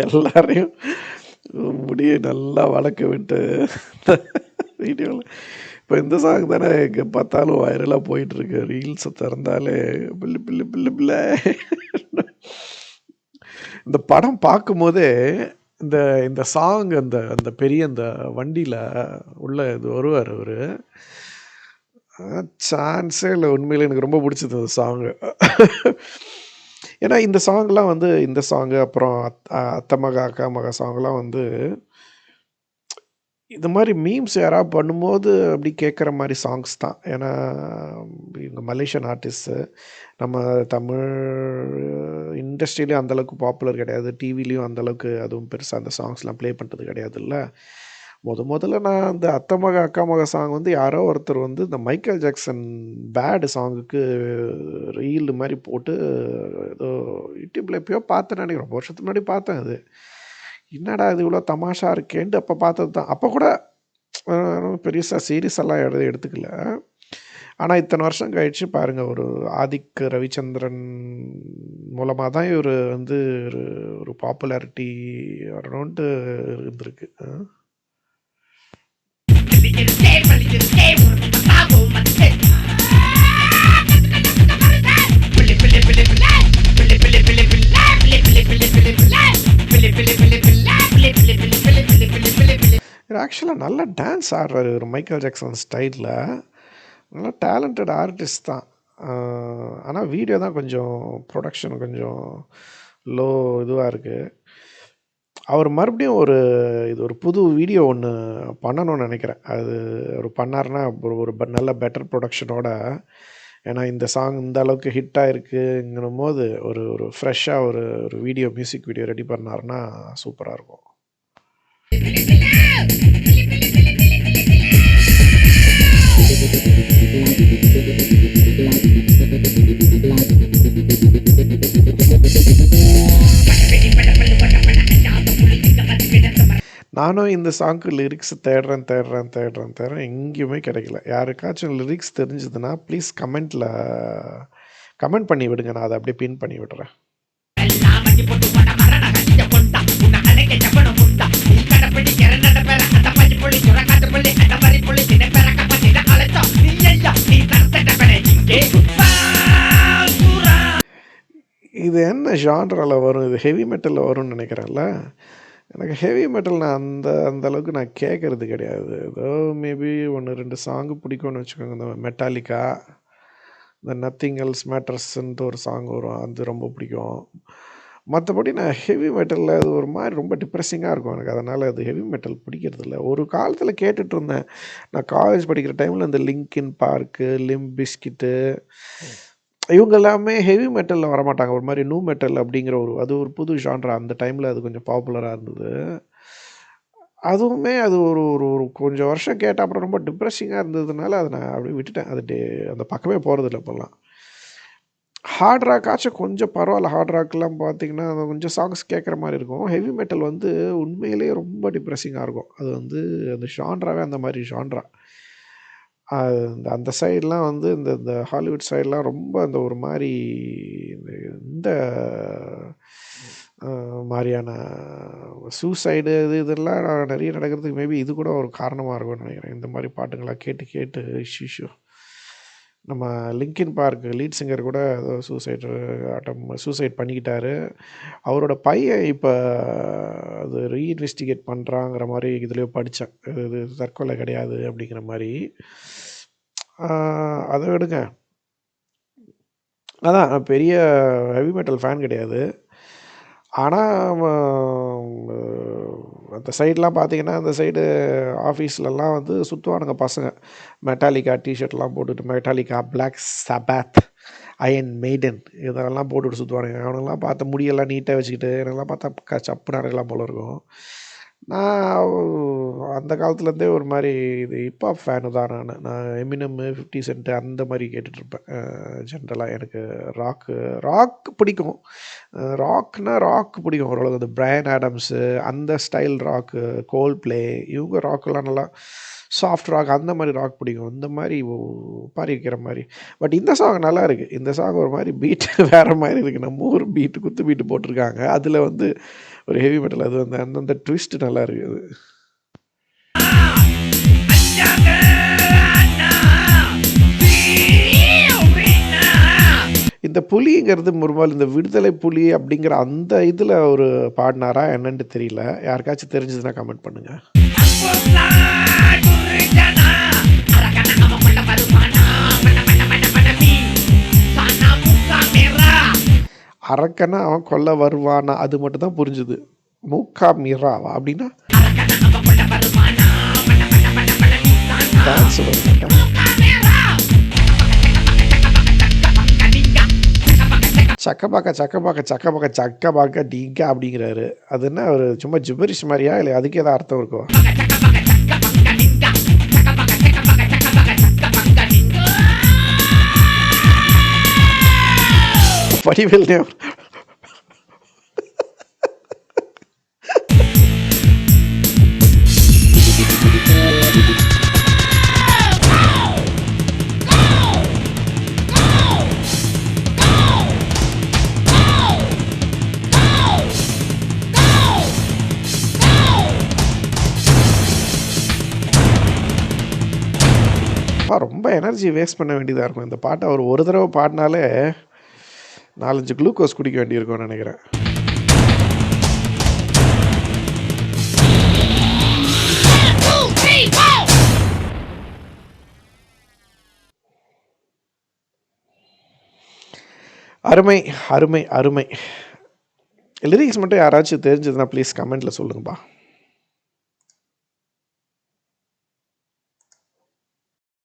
எல்லாரையும் முடிய நல்லா வளர்க்க விட்டு வீடியோவில் இப்போ இந்த சாங் தானே எங்கே பார்த்தாலும் வைரலாக போயிட்டுருக்கு. ரீல்ஸை திறந்தாலே பில்லு பில்லு பில்லு பிள்ளை. இந்த படம் பார்க்கும்போதே இந்த இந்த சாங் அந்த அந்த பெரிய அந்த வண்டியில் உள்ள இது வருவார் அவர். சான்ஸே இல்லை. உண்மையில் எனக்கு ரொம்ப பிடிச்சது அந்த சாங்கு. ஏன்னா இந்த சாங்லாம் வந்து இந்த சாங்கு அப்புறம் அத்தை மகா அக்கா மகா சாங்லாம் வந்து இந்த மாதிரி மீம்ஸ் யாராவது பண்ணும்போது அப்படி கேட்குற மாதிரி சாங்ஸ் தான். ஏன்னா இவங்க மலேசியன் ஆர்டிஸ்ட்டு. நம்ம தமிழ் இண்டஸ்ட்ரியிலையும் அந்தளவுக்கு பாப்புலர் கிடையாது. டிவிலையும் அந்தளவுக்கு அதுவும் பெருசாக அந்த சாங்ஸ்லாம் ப்ளே பண்ணுறது கிடையாதுல்ல. முதல்ல நான் அந்த அத்தை மகா அக்கா மகா சாங் வந்து யாரோ ஒருத்தர் வந்து இந்த மைக்கேல் ஜாக்சன் பேடு சாங்குக்கு ரீல் மாதிரி போட்டு ஏதோ யூடியூப்பில் எப்பயோ பார்த்தேன் நினைக்கிறேன். ரொம்ப வருஷத்துக்கு முன்னாடி பார்த்தேன். அது என்னடா இது இவ்வளோ தமாஷா இருக்கேன்ட்டு அப்போ பார்த்தது தான். அப்போ கூட பெருசாக சீரியஸெல்லாம் எடுத்துக்கல. ஆனால் இத்தனை வருஷம் கழிச்சு பாருங்கள், ஒரு ஆதிக் ரவிச்சந்திரன் மூலமாக தான் இவர் வந்து ஒரு பாப்புலாரிட்டி வரணுன்ட்டு இருந்திருக்கு. ஆக்சுவலாக நல்ல டான்ஸ் ஆடுறாரு ஒரு மைக்கேல் ஜாக்சன் ஸ்டைலில். நல்லா டேலண்டட் ஆர்டிஸ்ட் தான். ஆனால் வீடியோ தான் கொஞ்சம் ப்ரொடக்ஷன் கொஞ்சம் லோ இதுவாக இருக்குது. அவர் மறுபடியும் ஒரு புது வீடியோ ஒன்று பண்ணணும்னு நினைக்கிறேன். அது ஒரு பண்ணார்னா ஒரு நல்ல பெட்டர் ப்ரொடக்ஷனோட. ஏன்னா இந்த சாங் இந்த அளவுக்கு ஹிட் ஆகிருக்குங்கும் போது ஒரு ஃப்ரெஷ்ஷாக ஒரு வீடியோ மியூசிக் வீடியோ ரெடி பண்ணார்னா சூப்பராக இருக்கும். நானும் இந்த சாங்க்கு லிரிக்ஸ் தேடுறேன் எங்கேயுமே கிடைக்கல. யாருக்காச்சும் லிரிக்ஸ் தெரிஞ்சதுன்னா ப்ளீஸ் கமெண்ட் பண்ணி விடுங்க. நான் அதை அப்படியே பின் பண்ணி விடுறேன். இது என்ன ஜான்ரால வரும்? இது ஹெவி மெட்டலில் வரும்னு நினைக்கிறேன்ல. எனக்கு ஹெவி மெட்டல் நான் அந்த அளவுக்கு நான் கேட்குறது கிடையாது. ஏதோ மேபி 1-2 சாங்கு பிடிக்கும்னு வச்சுக்கோங்க. இந்த மெட்டாலிக்கா, இந்த நத்திங் எல்ஸ் மேட்டர்ஸ்ன்ட்டு ஒரு சாங் வரும், அது ரொம்ப பிடிக்கும். மற்றபடி நான் ஹெவி மெட்டலில் அது ஒரு மாதிரி ரொம்ப டிப்ரெஸிங்காக இருக்கும் எனக்கு. அதனால் அது ஹெவி மெட்டல் பிடிக்கிறதில்ல. ஒரு காலத்தில் கேட்டுட்டு இருந்தேன். நான் காலேஜ் படிக்கிற டைமில் இந்த லிங்கின் பார்க்கு, லிம்ப் பிஸ்கிட்டு இவங்க எல்லாமே ஹெவி மெட்டலில் வரமாட்டாங்க. ஒரு மாதிரி நூ மெட்டல் அப்படிங்கிற அது ஒரு புது ஜான்ரா. அந்த டைமில் அது கொஞ்சம் பாப்புலராக இருந்தது. அதுவுமே அது ஒரு கொஞ்சம் வருஷம் கேட்ட அப்புறம் ரொம்ப டிப்ரெஸிங்காக இருந்ததுனால அதை நான் அப்படியே விட்டுட்டேன். அந்த பக்கமே போகிறதில்ல இப்போல்லாம். ஹார்ட் ராக்காச்சும் கொஞ்சம் பரவாயில்ல. ஹார்ட் ராக்லாம் பார்த்திங்கன்னா அது கொஞ்சம் சாங்ஸ் கேட்குற மாதிரி இருக்கும். ஹெவி மெட்டல் வந்து உண்மையிலேயே ரொம்ப டிப்ரெஸிங்காக இருக்கும். அது வந்து அந்த ஜான்ராவே அந்த மாதிரி ஜான்ரா. அந்த சைட்லாம் வந்து இந்த ஹாலிவுட் சைட்லாம் ரொம்ப அந்த ஒரு மாதிரி இந்த மாதிரியான சூசைடு இதெல்லாம் நிறைய நடக்கிறதுக்கு மேபி இது கூட ஒரு காரணமாக இருக்கும்னு நினைக்கிறேன். இந்த மாதிரி பாட்டுங்களாம் கேட்டு கேட்டு இஷ்யூ. நம்ம லிங்கின் பார்க் லீட் சிங்கர் கூட ஏதோ சூசைட் பண்ணிக்கிட்டாரு. அவரோட பையன் இப்போ அது ரீஇன்வெஸ்டிகேட் பண்ணுறாங்கிற மாதிரி இதுலேயோ படித்தேன். இது தற்கொலை கிடையாது அப்படிங்கிற மாதிரி. அதை விடுங்க. அதான் பெரிய ஹெவி மெட்டல் ஃபேன் கிடையாது. ஆனால் அந்த சைட்லாம் பார்த்திங்கன்னா அந்த சைடு ஆஃபீஸ்லலாம் வந்து சுற்றுவானுங்க பசங்க. மெட்டாலிக்கா டிஷர்ட்லாம் போட்டுட்டு Metallica, black Shabad iron maiden இதெல்லாம் போட்டுவிட்டு சுற்றுவானுங்க. அவனுங்கெல்லாம் பார்த்தா முடியெல்லாம் நீட்டாக வச்சுக்கிட்டு எனக்கெல்லாம் பார்த்தா சப்புன்னு அடக்கலாம் போல இருக்கும். நான் அந்த காலத்துலேருந்தே ஒரு மாதிரி இது ஹிப்ஹாப் ஃபேனு தான் நான் எமினம் 50 சென்ட் அந்த மாதிரி கேட்டுட்ருப்பேன். ஜென்ரலாக எனக்கு ராக் பிடிக்கும். ராக் பிடிக்கும் ஓரளவு. அந்த பிரையன் ஆடம்ஸு அந்த ஸ்டைல் ராக்கு, கோல் பிளே இவங்க ராக்கெல்லாம் நல்லா சாஃப்ட் ராக் அந்த மாதிரி ராக் பிடிக்கும். இந்த மாதிரி பாரி வைக்கிற மாதிரி. பட் இந்த சாங் நல்லா இருக்குது. இந்த சாங் ஒரு மாதிரி பீட்டு வேறு மாதிரி இருக்குது. நம்ம ஊர் பீட்டு குத்து பீட்டு போட்டிருக்காங்க. அதில் வந்து ஒரு ஹெவி மெட்டல் அது வந்து அந்தந்த ட்விஸ்ட் நல்லா இருக்குது. இந்த புலிங்கிறது முருமால் இந்த விடுதலை புலி அப்படிங்கிற அந்த இதில் ஒரு பாடினாரா என்னன்னு தெரியல. யாருக்காச்சும் தெரிஞ்சதுன்னா கமெண்ட் பண்ணுங்கள். அரக்கனா அவன் கொல்ல வருவானா அது மட்டும் தான் புரிஞ்சுது. மூக்கா மீராவா அப்படின்னா டான்ஸ் சக்கபாக்க டீங்கா அப்படிங்கிறாரு. அது என்ன ஒரு சும்மா ஜிபரிஷ் மாதிரியா இல்லை அதுக்கு ஏதாவது அர்த்தம் இருக்கும்? வடிவேல் ரொம்ப எனர்ஜி வேஸ்ட் பண்ண வேண்டியதாக இருக்கும். இந்த பாட்டை அவர் ஒரு தடவை பாடினாலே 4-5 குளுக்கோஸ் குடிக்க வேண்டியிருக்கும்னு நினைக்கிறேன். அருமை அருமை அருமை. லிரிக்ஸ் மட்டும் யாராச்சும் தெரிஞ்சதுன்னா ப்ளீஸ் கமெண்ட்டில் சொல்லுங்கப்பா.